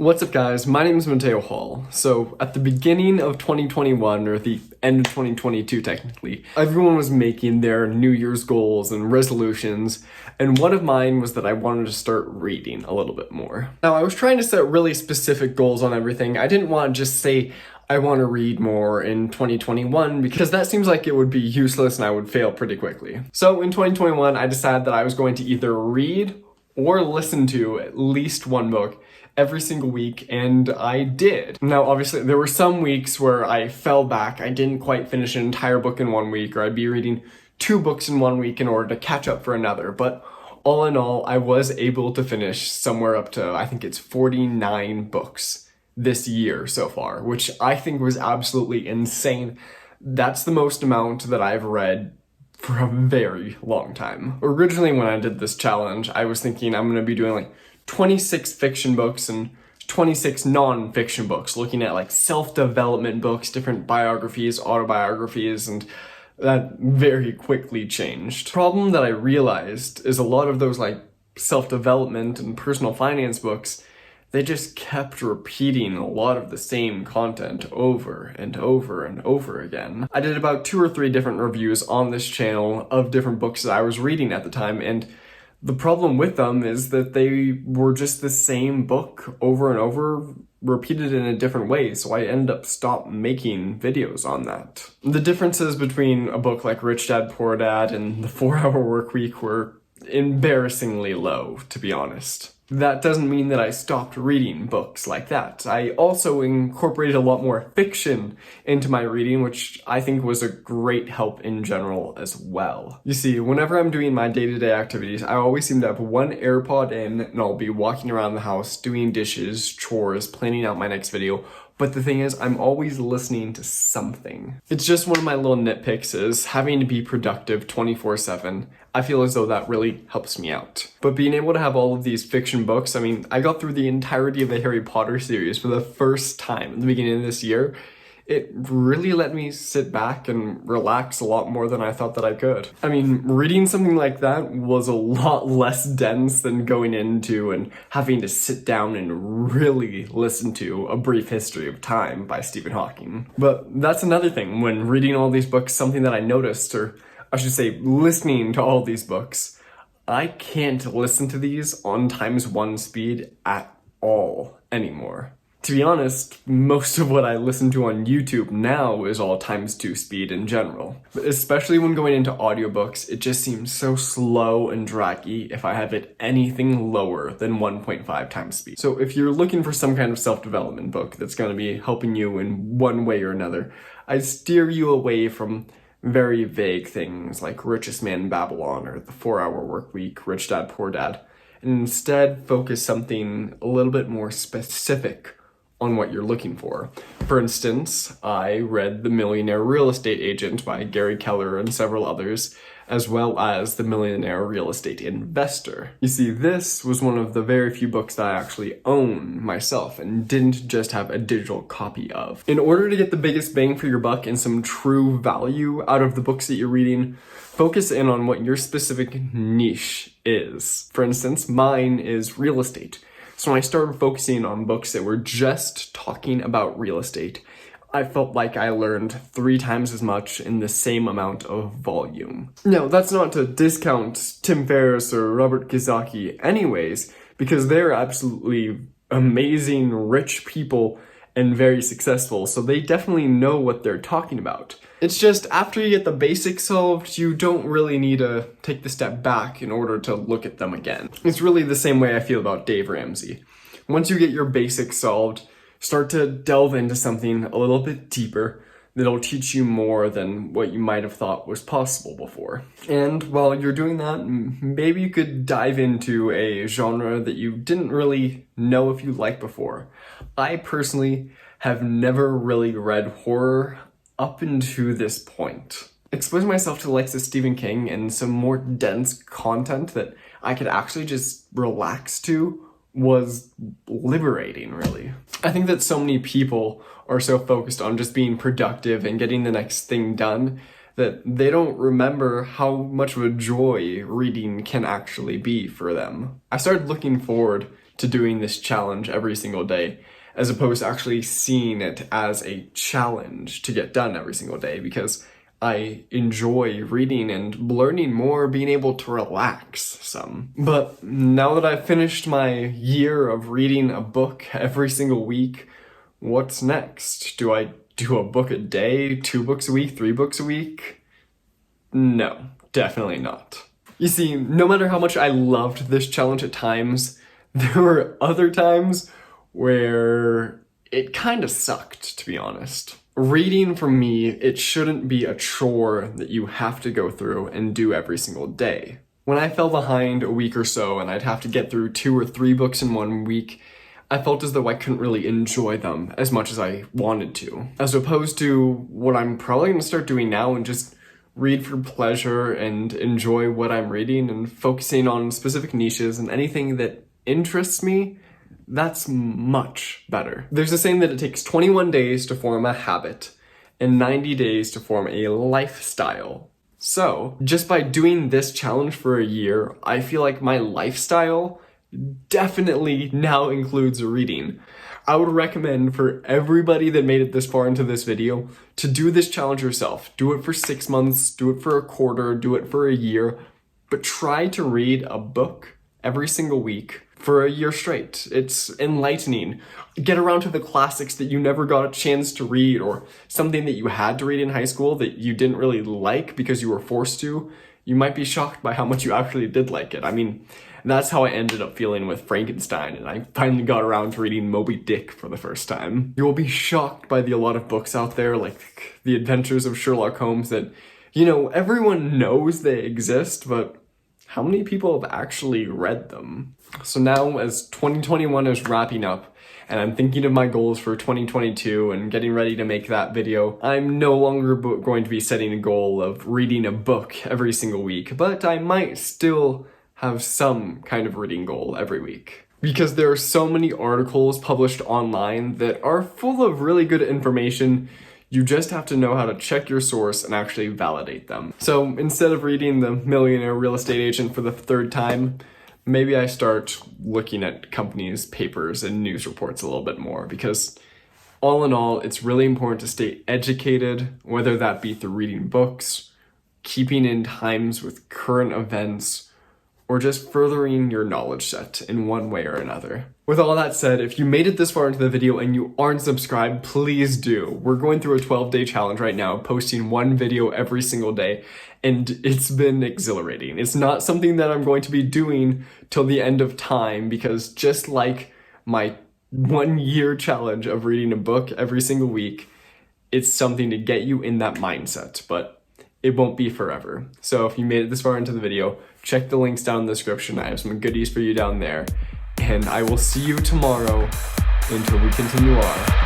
What's up guys, my name is Mateo Hall. So at the beginning of 2021, or the end of 2022 technically, everyone was making their New Year's goals and resolutions, and one of mine was that I wanted to start reading a little bit more. Now I was trying to set really specific goals on everything. I didn't want to just say I want to read more in 2021 because that seems like it would be useless and I would fail pretty quickly. So in 2021, I decided that I was going to either read or listen to at least one book every single week, and I did. Now, obviously, there were some weeks where I fell back. I didn't quite finish an entire book in 1 week, or I'd be reading 2 books in 1 week in order to catch up for another. But all in all, I was able to finish somewhere up to, I think it's 49 books this year so far, which I think was absolutely insane. That's the most amount that I've read for a very long time. Originally, when I did this challenge, I was thinking I'm gonna be doing like 26 fiction books and 26 non-fiction books, looking at like self-development books, different biographies, autobiographies, and that very quickly changed. The problem that I realized is a lot of those like self-development and personal finance books, they just kept repeating a lot of the same content over and over and over again. I did about 2 or 3 different reviews on this channel of different books that I was reading at the time, and the problem with them is that they were just the same book over and over, repeated in a different way, so I ended up stopped making videos on that. The differences between a book like Rich Dad Poor Dad and The 4-Hour Workweek were embarrassingly low, to be honest. That doesn't mean that I stopped reading books like that. I also incorporated a lot more fiction into my reading, which I think was a great help in general as well. You see, whenever I'm doing my day-to-day activities, I always seem to have one AirPod in, and I'll be walking around the house, doing dishes, chores, planning out my next video. But the thing is, I'm always listening to something. It's just one of my little nitpicks is having to be productive 24/7. I feel as though that really helps me out. But being able to have all of these fiction books, I mean, I got through the entirety of the Harry Potter series for the first time at the beginning of this year. It really let me sit back and relax a lot more than I thought that I could. I mean, reading something like that was a lot less dense than going into and having to sit down and really listen to A Brief History of Time by Stephen Hawking. But that's another thing, when reading all these books, something that I noticed, or I should say listening to all these books, I can't listen to these on ×1 speed at all anymore. To be honest, most of what I listen to on YouTube now is all ×2 speed in general. But especially when going into audiobooks, it just seems so slow and draggy if I have it anything lower than 1.5 times speed. So if you're looking for some kind of self-development book that's going to be helping you in one way or another, I'd steer you away from very vague things like Richest Man in Babylon or The 4-Hour Workweek, Rich Dad Poor Dad, and instead focus something a little bit more specific on what you're looking for. For instance, I read The Millionaire Real Estate Agent by Gary Keller and several others, as well as The Millionaire Real Estate Investor. You see, this was one of the very few books that I actually own myself and didn't just have a digital copy of. In order to get the biggest bang for your buck and some true value out of the books that you're reading, focus in on what your specific niche is. For instance, mine is real estate. So when I started focusing on books that were just talking about real estate, I felt like I learned 3 times as much in the same amount of volume. Now, that's not to discount Tim Ferriss or Robert Kiyosaki anyways, because they're absolutely amazing, rich people and very successful, so they definitely know what they're talking about. It's just after you get the basics solved, you don't really need to take the step back in order to look at them again. It's really the same way I feel about Dave Ramsey. Once you get your basics solved, start to delve into something a little bit deeper that'll teach you more than what you might have thought was possible before. And while you're doing that, maybe you could dive into a genre that you didn't really know if you liked before. I personally have never really read horror up until this point. Exposing myself to the likes of Stephen King and some more dense content that I could actually just relax to was liberating, really. I think that so many people are so focused on just being productive and getting the next thing done that they don't remember how much of a joy reading can actually be for them. I started looking forward to doing this challenge every single day, as opposed to actually seeing it as a challenge to get done every single day, because I enjoy reading and learning more, being able to relax some. But now that I've finished my year of reading a book every single week, what's next? Do I do a book a day, 2 books a week, 3 books a week? No, definitely not. You see, no matter how much I loved this challenge at times, there were other times where it kind of sucked, to be honest. Reading, for me, it shouldn't be a chore that you have to go through and do every single day. When I fell behind a week or so and I'd have to get through 2 or 3 books in 1 week, I felt as though I couldn't really enjoy them as much as I wanted to. As opposed to what I'm probably going to start doing now and just read for pleasure and enjoy what I'm reading and focusing on specific niches and anything that interests me, that's much better. There's a saying that it takes 21 days to form a habit and 90 days to form a lifestyle. So, just by doing this challenge for a year, I feel like my lifestyle definitely now includes reading. I would recommend for everybody that made it this far into this video to do this challenge yourself. Do it for 6 months, do it for a quarter, do it for a year, but try to read a book every single week for a year straight. It's enlightening. Get around to the classics that you never got a chance to read, or something that you had to read in high school that you didn't really like because you were forced to. You might be shocked by how much you actually did like it. I mean, that's how I ended up feeling with Frankenstein, and I finally got around to reading Moby Dick for the first time. You will be shocked by a lot of books out there, like The Adventures of Sherlock Holmes, that, everyone knows they exist, but how many people have actually read them? So now, as 2021 is wrapping up, and I'm thinking of my goals for 2022 and getting ready to make that video, I'm no longer going to be setting a goal of reading a book every single week, but I might still have some kind of reading goal every week. Because there are so many articles published online that are full of really good information. You just have to know how to check your source and actually validate them. So instead of reading The Millionaire Real Estate Agent for the 3rd time, maybe I start looking at companies' papers and news reports a little bit more, because all in all, it's really important to stay educated, whether that be through reading books, keeping in times with current events, or just furthering your knowledge set in one way or another. With all that said, if you made it this far into the video and you aren't subscribed, please do. We're going through a 12-day challenge right now, posting 1 video every single day, and it's been exhilarating. It's not something that I'm going to be doing till the end of time, because just like my 1-year challenge of reading a book every single week, it's something to get you in that mindset, but it won't be forever. So if you made it this far into the video, check the links down in the description. I have some goodies for you down there. And I will see you tomorrow until we continue our